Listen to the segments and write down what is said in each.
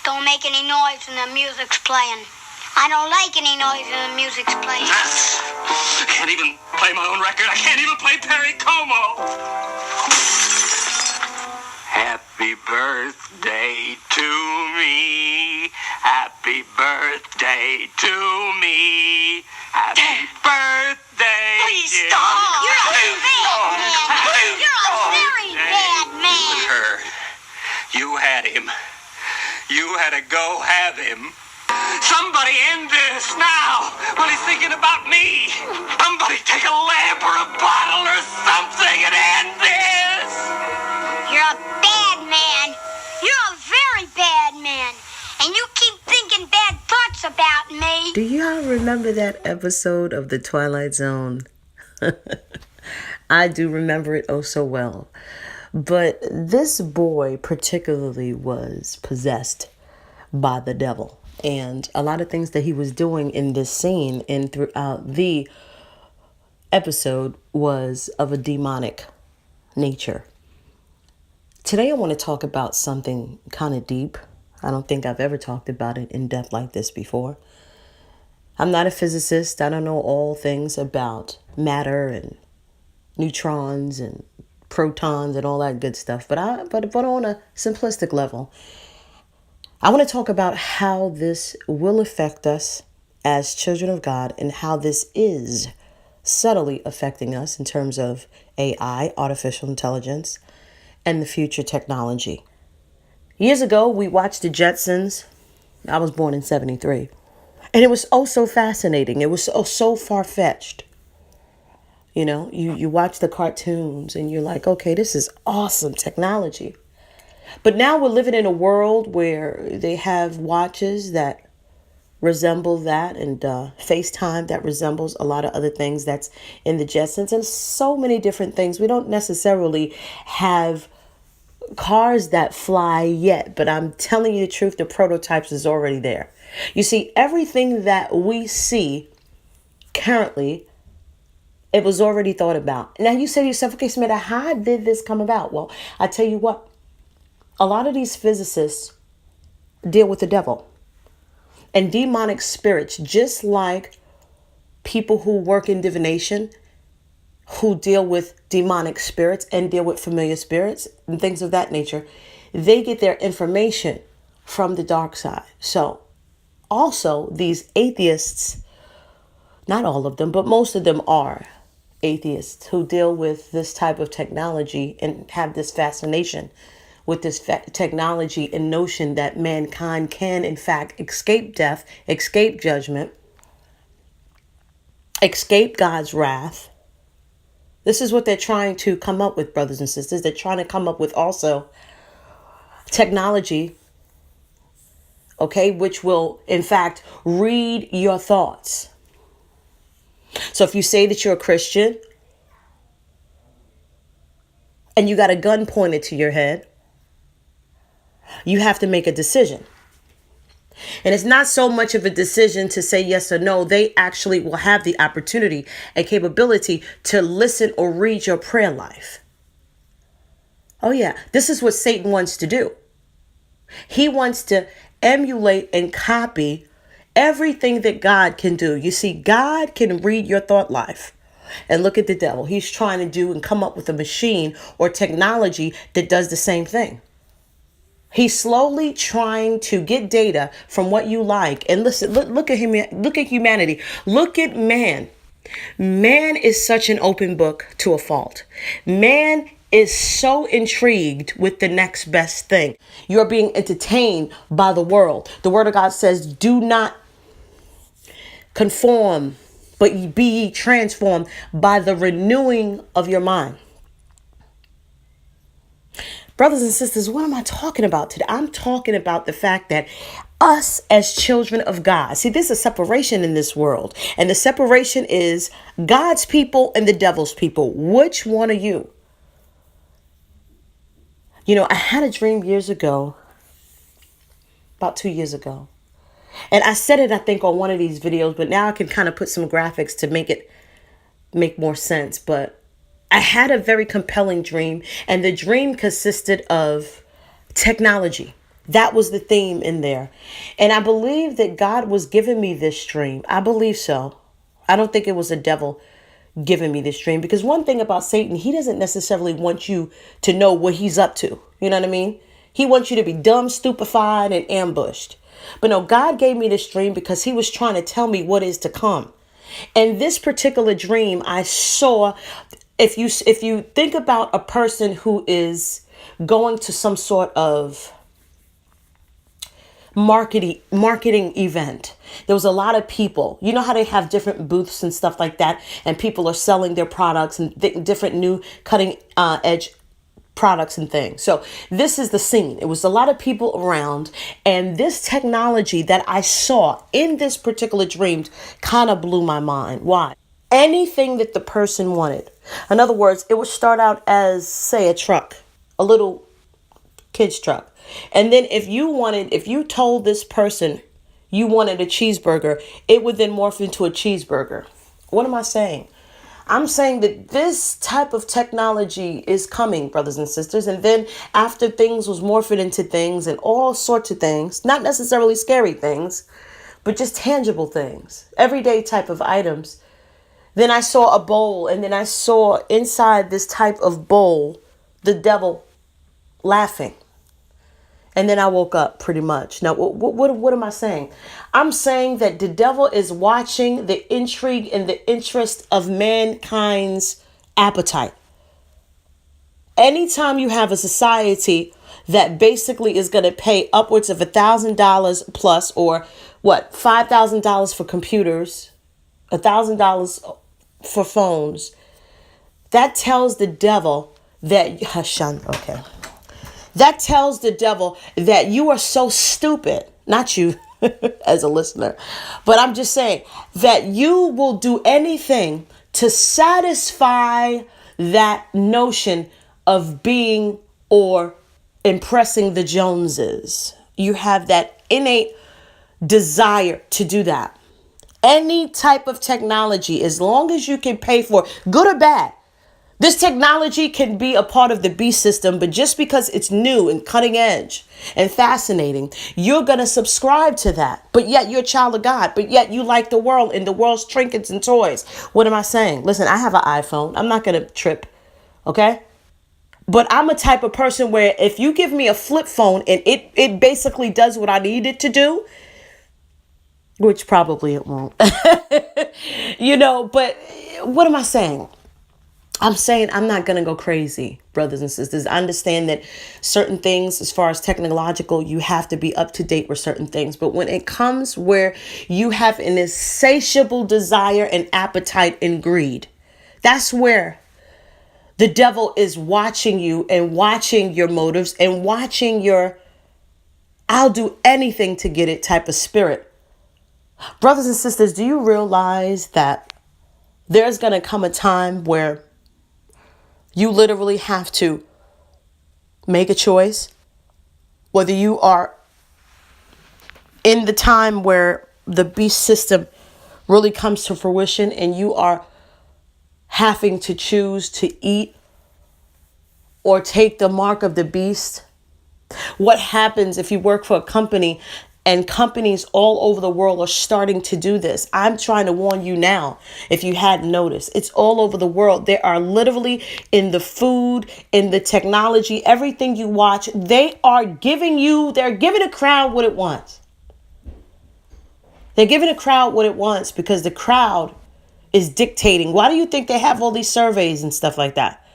Don't make any noise when the music's playing. I don't like any noise when the music's playing. I can't even play my own record. I can't even play Perry Como. Happy birthday to me. Happy birthday to me. Happy birthday. Please stop. You're a bad man. You're a very bad man. Her. You had him. You had to go have him. Somebody end this now while he's thinking about me. Somebody take a lamp or a bottle or something and end this. You're a bad man. You're a very bad man. And you keep thinking bad thoughts about me. Do y'all remember that episode of the Twilight Zone? I do remember it oh so well. But this boy particularly was possessed by the devil. And a lot of things that he was doing in this scene and throughout the episode was of a demonic nature. Today I want to talk about something kind of deep. I don't think I've ever talked about it in depth like this before. I'm not a physicist. I don't know all things about matter and neutrons and protons and all that good stuff. But on a simplistic level, I want to talk about how this will affect us as children of God and how this is subtly affecting us in terms of AI, artificial intelligence, and the future technology. Years ago, we watched the Jetsons. I was born in 1973. And it was oh so fascinating. It was so far-fetched. You know, you watch the cartoons and you're like, okay, this is awesome technology. But now we're living in a world where they have watches that resemble that and FaceTime that resembles a lot of other things that's in the Jetsons and so many different things. We don't necessarily have cars that fly yet, but I'm telling you the truth, the prototypes is already there. You see, everything that we see currently, it was already thought about. Now you say to yourself, okay, Samantha, how did this come about? Well, I tell you what, a lot of these physicists deal with the devil and demonic spirits, just like people who work in divination, who deal with demonic spirits and deal with familiar spirits and things of that nature. They get their information from the dark side. So also these atheists, not all of them, but most of them are atheists who deal with this type of technology and have this fascination with this technology and notion that mankind can, in fact, escape death, escape judgment, escape God's wrath. This is what they're trying to come up with, brothers and sisters. They're trying to come up with also technology, okay, which will, in fact, read your thoughts. So if you say that you're a Christian and you got a gun pointed to your head, you have to make a decision. And it's not so much of a decision to say yes or no. They actually will have the opportunity and capability to listen or read your prayer life. Oh yeah, this is what Satan wants to do. He wants to emulate and copy everything that God can do. You see, God can read your thought life. And look at the devil. He's trying to do and come up with a machine or technology that does the same thing. He's slowly trying to get data from what you like. And listen, look at him. Look at humanity. Look at man. Man is such an open book to a fault. Man is so intrigued with the next best thing. You're being entertained by the world. The word of God says, do not conform, but be ye transformed by the renewing of your mind. Brothers and sisters, what am I talking about today? I'm talking about the fact that us as children of God, see, there's a separation in this world. And the separation is God's people and the devil's people. Which one are you? You know, I had a dream years ago, about 2 years ago. And I said it, I think, on one of these videos, but now I can kind of put some graphics to make more sense. But I had a very compelling dream, and the dream consisted of technology. That was the theme in there. And I believe that God was giving me this dream. I believe so. I don't think it was the devil giving me this dream, because one thing about Satan, he doesn't necessarily want you to know what he's up to. You know what I mean? He wants you to be dumb, stupefied, and ambushed. But no, God gave me this dream because he was trying to tell me what is to come. And this particular dream, I saw, if you think about a person who is going to some sort of marketing event. There was a lot of people. You know how they have different booths and stuff like that, and people are selling their products and different new cutting edge products and things. So this is the scene. It was a lot of people around, and this technology that I saw in this particular dream kind of blew my mind. Why? Anything that the person wanted. In other words, it would start out as, say, a truck, a little kid's truck. And then if you told this person you wanted a cheeseburger, it would then morph into a cheeseburger. What am I saying? I'm saying that this type of technology is coming, brothers and sisters. And then after things was morphing into things and all sorts of things, not necessarily scary things, but just tangible things, everyday type of items. Then I saw a bowl, and then I saw inside this type of bowl, the devil laughing. And then I woke up pretty much. Now, what am I saying? I'm saying that the devil is watching the intrigue and the interest of mankind's appetite. Anytime you have a society that basically is going to pay upwards of $1,000 plus, or what, $5,000 for computers, $1,000 for phones, that tells the devil that, okay. That tells the devil that you are so stupid, not you as a listener, but I'm just saying that you will do anything to satisfy that notion of being or impressing the Joneses. You have that innate desire to do that. Any type of technology, as long as you can pay for it, good or bad. This technology can be a part of the beast system, but just because it's new and cutting edge and fascinating, you're going to subscribe to that. But yet you're a child of God, but yet you like the world and the world's trinkets and toys. What am I saying? Listen, I have an iPhone. I'm not going to trip. Okay. But I'm a type of person where if you give me a flip phone and it basically does what I need it to do, which probably it won't, but what am I saying? I'm saying I'm not going to go crazy, brothers and sisters. I understand that certain things, as far as technological, you have to be up to date with certain things. But when it comes where you have an insatiable desire and appetite and greed, that's where the devil is watching you and watching your motives and watching your I'll do anything to get it type of spirit. Brothers and sisters, do you realize that there's going to come a time where you literally have to make a choice, whether you are in the time where the beast system really comes to fruition and you are having to choose to eat or take the mark of the beast. What happens if you work for a company and companies all over the world are starting to do this? I'm trying to warn you now, if you hadn't noticed, it's all over the world. They are literally in the food, in the technology, everything you watch. They're giving a crowd what it wants. They're giving a crowd what it wants because the crowd is dictating. Why do you think they have all these surveys and stuff like that?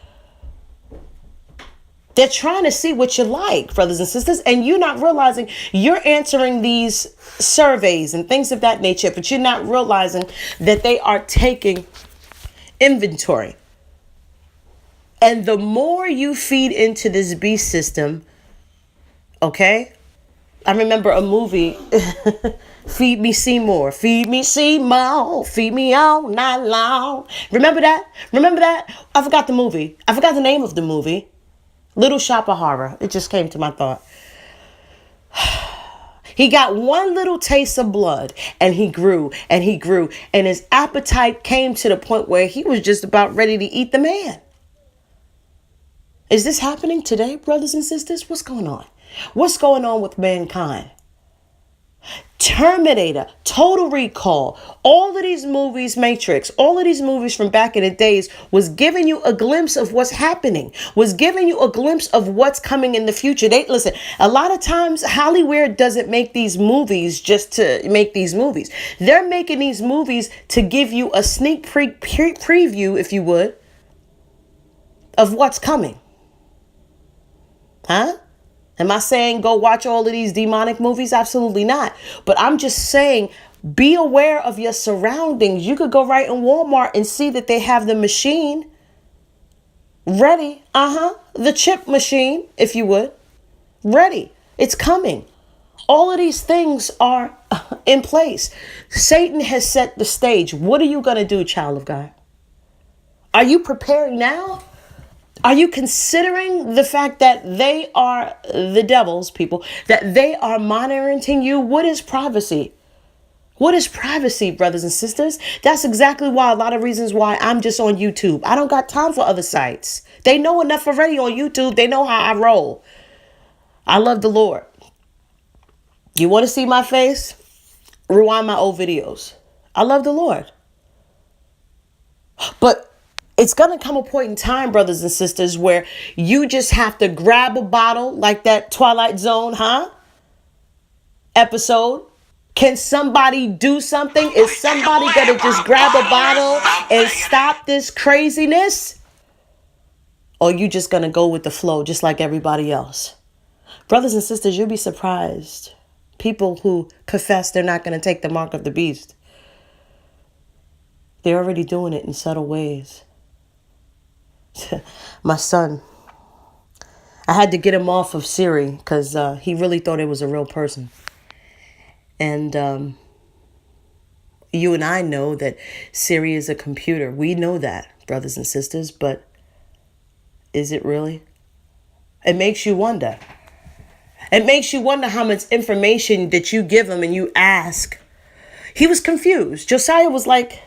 They're trying to see what you like, brothers and sisters, and you're not realizing you're answering these surveys and things of that nature, but you're not realizing that they are taking inventory. And the more you feed into this beast system, okay? I remember a movie, Feed Me Seymour, Feed Me Seymour, Feed Me all night long. Remember that? I forgot the movie. I forgot the name of the movie. Little Shop of Horror. It just came to my thought. He got one little taste of blood and he grew and he grew. And his appetite came to the point where he was just about ready to eat the man. Is this happening today, brothers and sisters? What's going on? What's going on with mankind? Terminator, Total Recall, all of these movies, Matrix, all of these movies from back in the days was giving you a glimpse of what's happening, was giving you a glimpse of what's coming in the future. Listen, a lot of times Hollywood doesn't make these movies just to make these movies. They're making these movies to give you a sneak preview, if you would, of what's coming. Huh? Am I saying go watch all of these demonic movies? Absolutely not. But I'm just saying, be aware of your surroundings. You could go right in Walmart and see that they have the machine ready. The chip machine, if you would. Ready. It's coming. All of these things are in place. Satan has set the stage. What are you going to do, child of God? Are you preparing now? Are you considering the fact that they are the devil's people, that they are monitoring you? What is privacy? What is privacy, brothers and sisters? That's exactly why a lot of reasons why I'm just on YouTube. I don't got time for other sites. They know enough already on YouTube. They know how I roll. I love the Lord. You want to see my face? Rewind my old videos. I love the Lord. But it's going to come a point in time, brothers and sisters, where you just have to grab a bottle like that Twilight Zone, episode. Can somebody do something? Is somebody going to just grab a bottle and stop this craziness? Or you just going to go with the flow just like everybody else? Brothers and sisters, you'll be surprised. People who confess they're not going to take the mark of the beast, they're already doing it in subtle ways. My son, I had to get him off of Siri because he really thought it was a real person. And you and I know that Siri is a computer. We know that, brothers and sisters, but is it really? It makes you wonder. It makes you wonder how much information that you give him and you ask. He was confused. Josiah was like,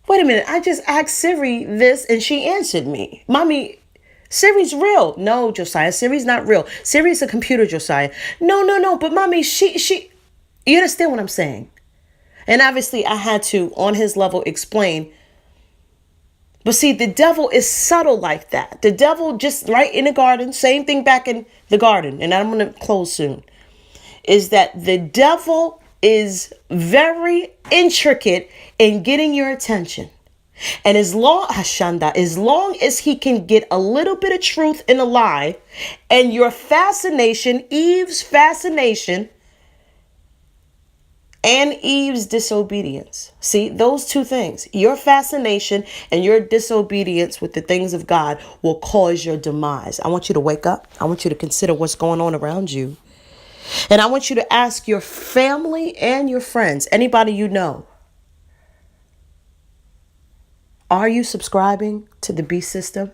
wait a minute, I just asked Siri this and she answered me. Mommy, Siri's real. No, Josiah, Siri's not real. Siri's a computer, Josiah. No, but mommy, she, you understand what I'm saying? And obviously I had to, on his level, explain. But see, the devil is subtle like that. The devil just right in the garden, same thing back in the garden, and I'm going to close soon, is that the devil is very intricate in getting your attention. And as long as he can get a little bit of truth in a lie, and your fascination, Eve's fascination, and Eve's disobedience. See, those two things, your fascination and your disobedience with the things of God will cause your demise. I want you to wake up. I want you to consider what's going on around you. And I want you to ask your family and your friends, anybody you know, are you subscribing to the beast system?